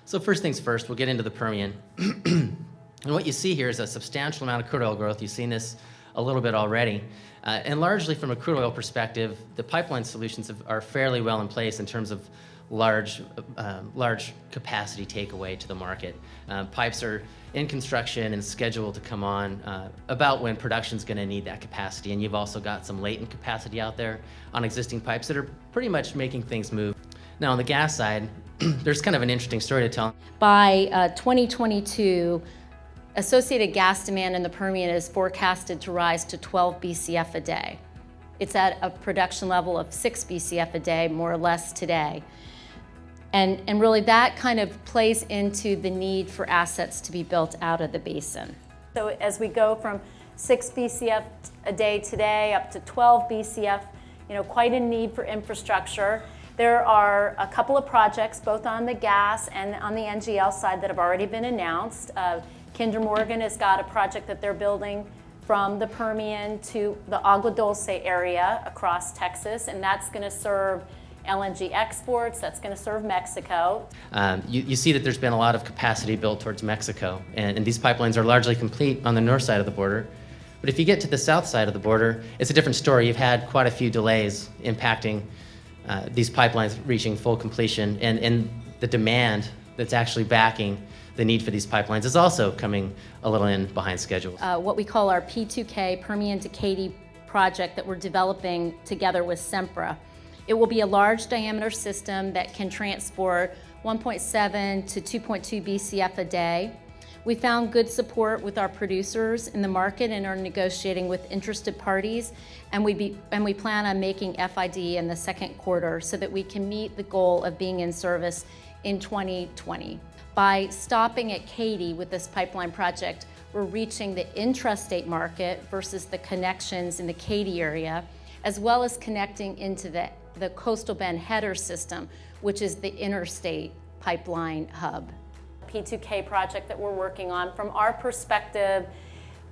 So first things first, we'll get into the Permian. And what you see here is a substantial amount of crude oil growth. You've seen this a little bit already. And largely from a crude oil perspective, the pipeline solutions are fairly well in place in terms of large capacity takeaway to the market. Pipes are in construction and scheduled to come on about when production's going to need that capacity. And you've also got some latent capacity out there on existing pipes that are pretty much making things move. Now on the gas side, there's kind of an interesting story to tell. By 2022, associated gas demand in the Permian is forecasted to rise to 12 BCF a day. It's at a production level of 6 BCF a day, more or less today. And really that kind of plays into the need for assets to be built out of the basin. So as we go from 6 BCF a day today up to 12 BCF, quite a need for infrastructure. There are a couple of projects, both on the gas and on the NGL side, that have already been announced. Kinder Morgan has got a project that they're building from the Permian to the Agua Dulce area across Texas, and that's going to serve LNG exports, that's going to serve Mexico. You see that there's been a lot of capacity built towards Mexico, and these pipelines are largely complete on the north side of the border. But if you get to the south side of the border, it's a different story. You've had quite a few delays impacting these pipelines reaching full completion, and the demand that's actually backing the need for these pipelines is also coming a little in behind schedule. What we call our P2K Permian to Katy project that we're developing together with Sempra. It will be a large diameter system that can transport 1.7 to 2.2 BCF a day. We found good support with our producers in the market and are negotiating with interested parties, and we plan on making FID in the second quarter so that we can meet the goal of being in service in 2020. By stopping at Katy with this pipeline project, we're reaching the intrastate market versus the connections in the Katy area, as well as connecting into the Coastal Bend header system, which is the interstate pipeline hub. P2K project that we're working on. From our perspective,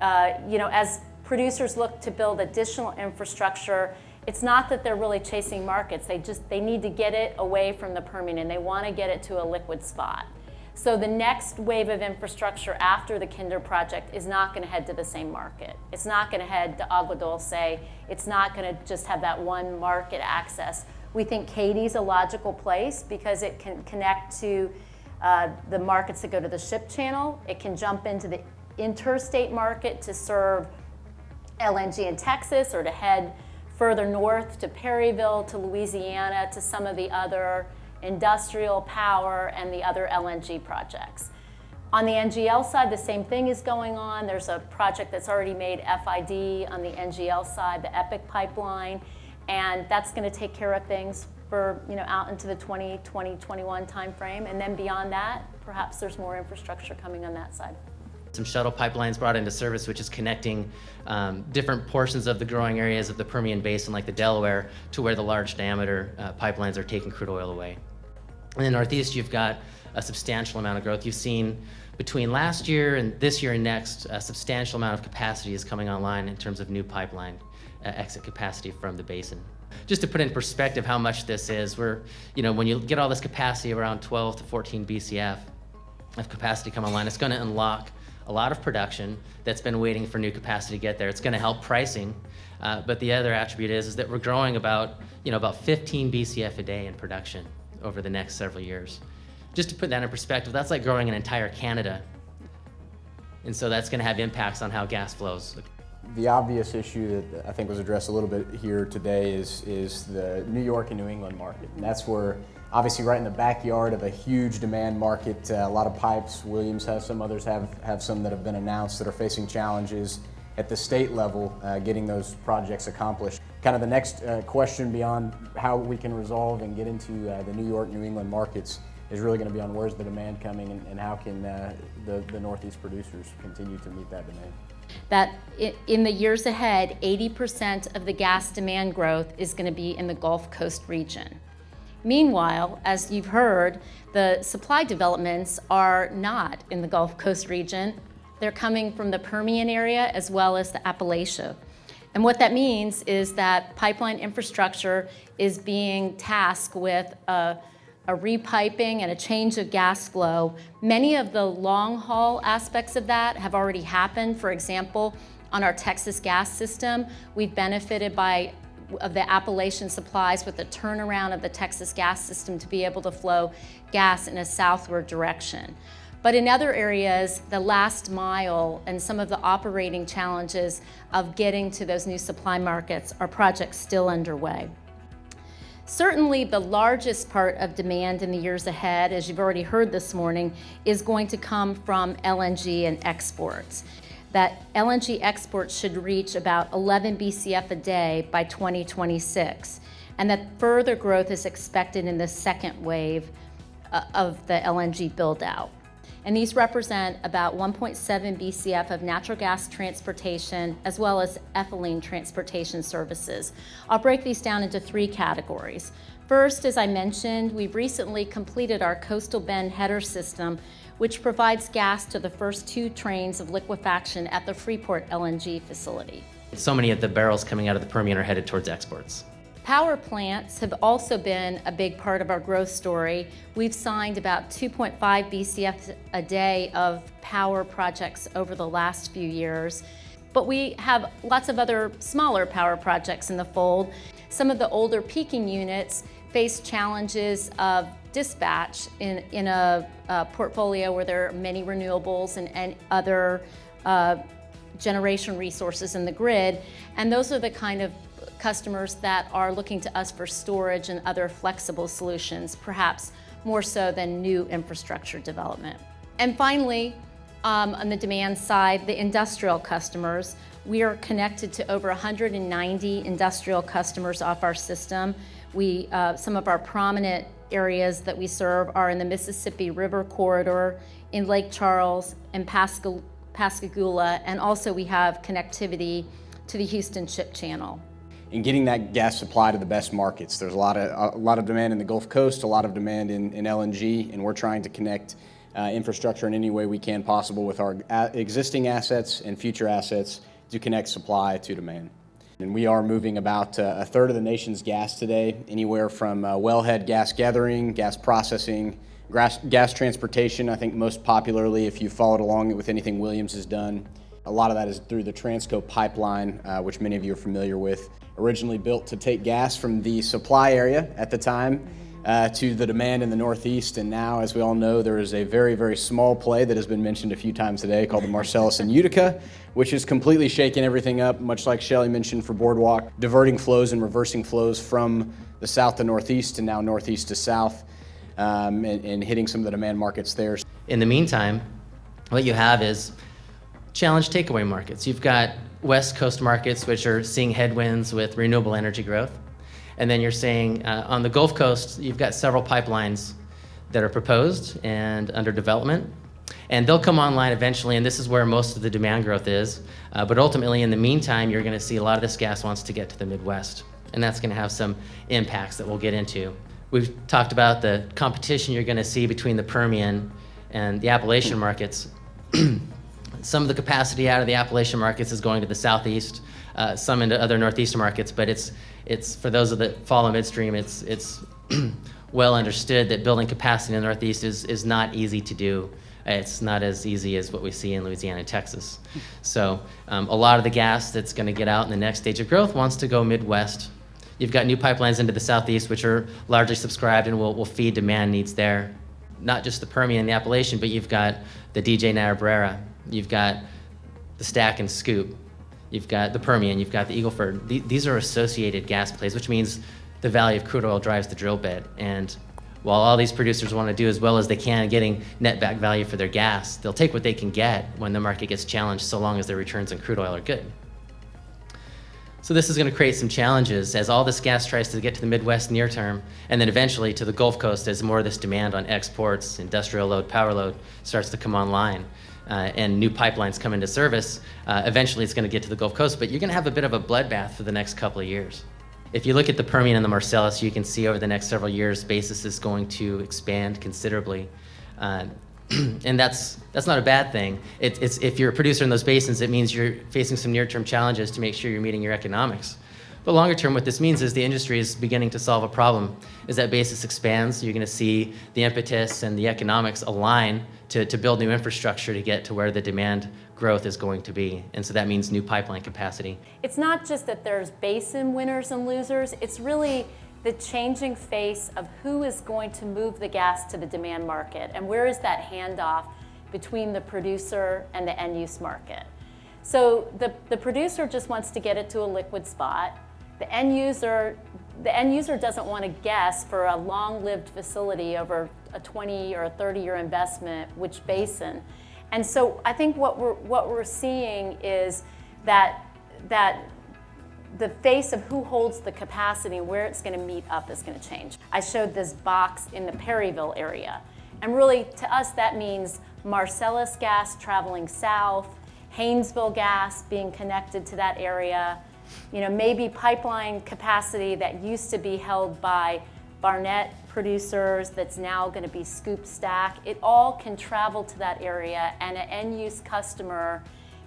as producers look to build additional infrastructure, it's not that they're really chasing markets. They need to get it away from the Permian, and they want to get it to a liquid spot. So the next wave of infrastructure after the Kinder project is not going to head to the same market. It's not going to head to Agua Dulce. It's not going to just have that one market access. We think Katy's a logical place because it can connect to the markets that go to the ship channel. It can jump into the interstate market to serve LNG in Texas, or to head further north to Perryville, to Louisiana, to some of the other industrial power and the other LNG projects. On the NGL side, the same thing is going on. There's a project that's already made FID on the NGL side, the EPIC pipeline, and that's going to take care of things for out into the 2020-21 timeframe, and then beyond that, perhaps there's more infrastructure coming on that side. Some shuttle pipelines brought into service, which is connecting different portions of the growing areas of the Permian Basin, like the Delaware, to where the large diameter pipelines are taking crude oil away. In the Northeast, you've got a substantial amount of growth. You've seen between last year and this year and next, a substantial amount of capacity is coming online in terms of new pipeline exit capacity from the basin. Just to put in perspective how much this is, when you get all this capacity around 12 to 14 BCF of capacity come online, it's going to unlock a lot of production that's been waiting for new capacity to get there. It's going to help pricing, but the other attribute is that we're growing about 15 BCF a day in production over the next several years. Just to put that in perspective, that's like growing an entire Canada. And so that's going to have impacts on how gas flows. The obvious issue that I think was addressed a little bit here today is the New York and New England market. And that's where, obviously right in the backyard of a huge demand market, a lot of pipes. Williams has some, others have some that have been announced that are facing challenges at the state level getting those projects accomplished. Kind of the next question beyond how we can resolve and get into the New York, New England markets is really going to be on where's the demand coming and how can the Northeast producers continue to meet that demand. That in the years ahead, 80% of the gas demand growth is going to be in the Gulf Coast region. Meanwhile, as you've heard, the supply developments are not in the Gulf Coast region. They're coming from the Permian area as well as the Appalachia. And what that means is that pipeline infrastructure is being tasked with a repiping and a change of gas flow. Many of the long-haul aspects of that have already happened. For example, on our Texas gas system, we've benefited of the Appalachian supplies with the turnaround of the Texas gas system to be able to flow gas in a southward direction. But in other areas, the last mile and some of the operating challenges of getting to those new supply markets are projects still underway. Certainly the largest part of demand in the years ahead, as you've already heard this morning, is going to come from LNG and exports. That LNG exports should reach about 11 BCF a day by 2026, and that further growth is expected in the second wave of the LNG build-out. And these represent about 1.7 BCF of natural gas transportation as well as ethylene transportation services. I'll break these down into three categories. First, as I mentioned, we've recently completed our Coastal Bend header system, which provides gas to the first 2 trains of liquefaction at the Freeport LNG facility. So many of the barrels coming out of the Permian are headed towards exports. Power plants have also been a big part of our growth story. We've signed about 2.5 BCF a day of power projects over the last few years, but we have lots of other smaller power projects in the fold. Some of the older peaking units face challenges of dispatch in a portfolio where there are many renewables and other generation resources in the grid, and those are the kind of customers that are looking to us for storage and other flexible solutions, perhaps more so than new infrastructure development. And finally, on the demand side, the industrial customers. We are connected to over 190 industrial customers off our system. Some of our prominent areas that we serve are in the Mississippi River corridor, in Lake Charles, and Pascagoula, and also we have connectivity to the Houston Ship Channel. In getting that gas supply to the best markets, there's a lot of demand in the Gulf Coast, a lot of demand in LNG, and we're trying to connect infrastructure in any way we can possible with our existing assets and future assets to connect supply to demand. And we are moving about a third of the nation's gas today, anywhere from wellhead gas gathering, gas processing, gas transportation. I think most popularly, if you followed along with anything Williams has done, a lot of that is through the Transco pipeline, which many of you are familiar with. Originally built to take gas from the supply area at the time to the demand in the Northeast, and now, as we all know, there is a very, very small play that has been mentioned a few times today called the Marcellus and Utica, which has completely shaken everything up, much like Shelley mentioned for Boardwalk, diverting flows and reversing flows from the south to northeast and now northeast to south, and hitting some of the demand markets there. In the meantime, what you have is challenged takeaway markets. You've got West Coast markets, which are seeing headwinds with renewable energy growth. And then you're saying on the Gulf Coast, you've got several pipelines that are proposed and under development. And they'll come online eventually, and this is where most of the demand growth is. But ultimately, in the meantime, you're going to see a lot of this gas wants to get to the Midwest. And that's going to have some impacts that we'll get into. We've talked about the competition you're going to see between the Permian and the Appalachian markets. Some of the capacity out of the Appalachian markets is going to the southeast, some into other northeastern markets, but it's for those that follow Midstream, it's well understood that building capacity in the Northeast is not easy to do. It's not as easy as what we see in Louisiana and Texas. So a lot of the gas that's going to get out in the next stage of growth wants to go Midwest. You've got new pipelines into the Southeast, which are largely subscribed and will feed demand needs there. Not just the Permian and the Appalachian, but you've got the DJ Niobrara, you've got the Stack and Scoop, you've got the Permian, you've got the Eagle Ford. These are associated gas plays, which means the value of crude oil drives the drill bit. And while all these producers want to do as well as they can getting net back value for their gas, they'll take what they can get when the market gets challenged, so long as their returns on crude oil are good. So this is going to create some challenges as all this gas tries to get to the Midwest near term, and then eventually to the Gulf Coast as more of this demand on exports, industrial load, power load starts to come online, and new pipelines come into service. Eventually it's going to get to the Gulf Coast, but you're going to have a bit of a bloodbath for the next couple of years. If you look at the Permian and the Marcellus, you can see over the next several years, basis is going to expand considerably. And that's not a bad thing. It's if you're a producer in those basins, it means you're facing some near-term challenges to make sure you're meeting your economics. But longer term, what this means is the industry is beginning to solve a problem. As that basis expands, you're going to see the impetus and the economics align to build new infrastructure to get to where the demand growth is going to be. And so that means new pipeline capacity. It's not just that there's basin winners and losers, it's really the changing face of who is going to move the gas to the demand market and where is that handoff between the producer and the end-use market. So the producer just wants to get it to a liquid spot. The end user doesn't want to guess for a long-lived facility over a 20 or a 30-year investment which basin. And so I think what we're seeing is that the face of who holds the capacity and where it's going to meet up is going to change. I showed this box in the Perryville area, and really to us that means Marcellus gas traveling south, Haynesville gas being connected to that area, maybe pipeline capacity that used to be held by Barnett producers that's now going to be scoop stack. It all can travel to that area, and an end-use customer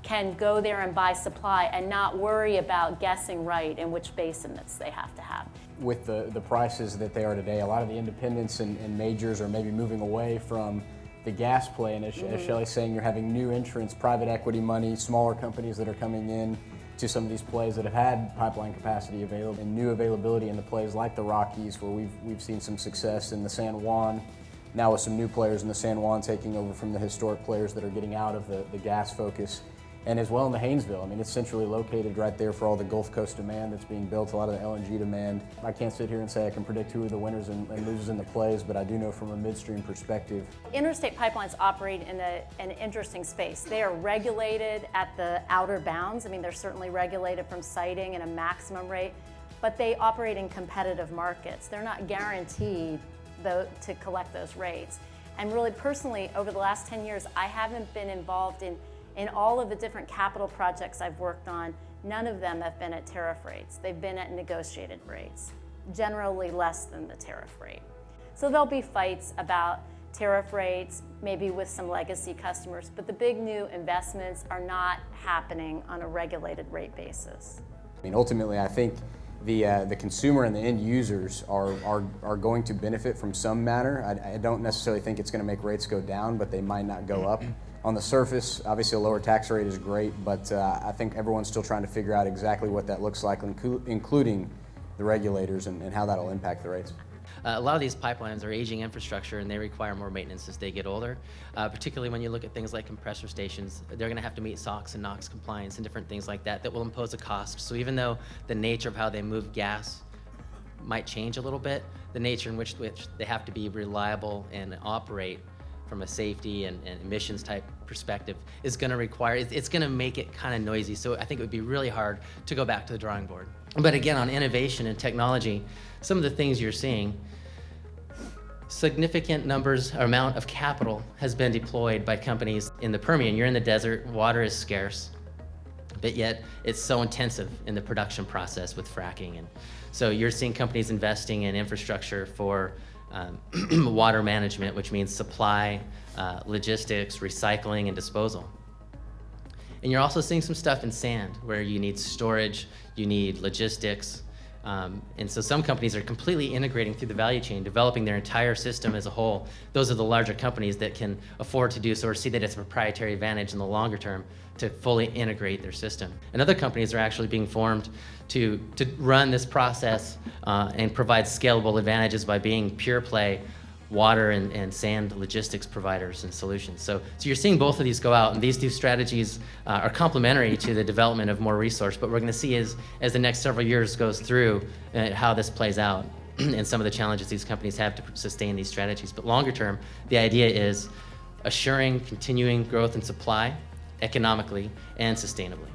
can go there and buy supply and not worry about guessing right in which basin that they have to have. With the prices that they are today, a lot of the independents and majors are maybe moving away from the gas play, and as Shelley's saying, you're having new entrants, private equity money, smaller companies that are coming in to some of these plays that have had pipeline capacity available, and new availability in the plays like the Rockies, where we've seen some success in the San Juan, now with some new players in the San Juan taking over from the historic players that are getting out of the gas focus, and as well in the Haynesville. I mean, it's centrally located right there for all the Gulf Coast demand that's being built, a lot of the LNG demand. I can't sit here and say I can predict who are the winners and losers in the plays, but I do know from a midstream perspective. Interstate pipelines operate in an interesting space. They are regulated at the outer bounds. I mean, they're certainly regulated from siting and a maximum rate, but they operate in competitive markets. They're not guaranteed to collect those rates. And really, personally, over the last 10 years, I haven't been involved in all of the different capital projects I've worked on. None of them have been at tariff rates. They've been at negotiated rates, generally less than the tariff rate. So there'll be fights about tariff rates, maybe with some legacy customers, but the big new investments are not happening on a regulated rate basis. I mean, ultimately, I think the consumer and the end users are going to benefit from some manner. I don't necessarily think it's going to make rates go down, but they might not go up. On the surface, obviously a lower tax rate is great, but I think everyone's still trying to figure out exactly what that looks like, including the regulators and how that'll impact the rates. A lot of these pipelines are aging infrastructure, and they require more maintenance as they get older, particularly when you look at things like compressor stations. They're going to have to meet SOX and NOx compliance and different things like that will impose a cost. So even though the nature of how they move gas might change a little bit, the nature in which they have to be reliable and operate from a safety and emissions type perspective is going to require, it's going to make it kind of noisy. So I think it would be really hard to go back to the drawing board. But again, on innovation and technology, some of the things you're seeing, significant amount of capital has been deployed by companies in the Permian. You're in the desert, water is scarce, but yet it's so intensive in the production process with fracking. And so you're seeing companies investing in infrastructure for water management, which means supply, logistics, recycling, and disposal. And you're also seeing some stuff in sand where you need storage, you need logistics. And so some companies are completely integrating through the value chain, developing their entire system as a whole. Those are the larger companies that can afford to do so or see that it's a proprietary advantage in the longer term to fully integrate their system. And other companies are actually being formed to run this process and provide scalable advantages by being pure play water and sand logistics providers and solutions. So you're seeing both of these go out, and these two strategies are complementary to the development of more resource, but we're going to see as the next several years goes through how this plays out and some of the challenges these companies have to sustain these strategies. But longer term, the idea is assuring continuing growth and supply economically and sustainably.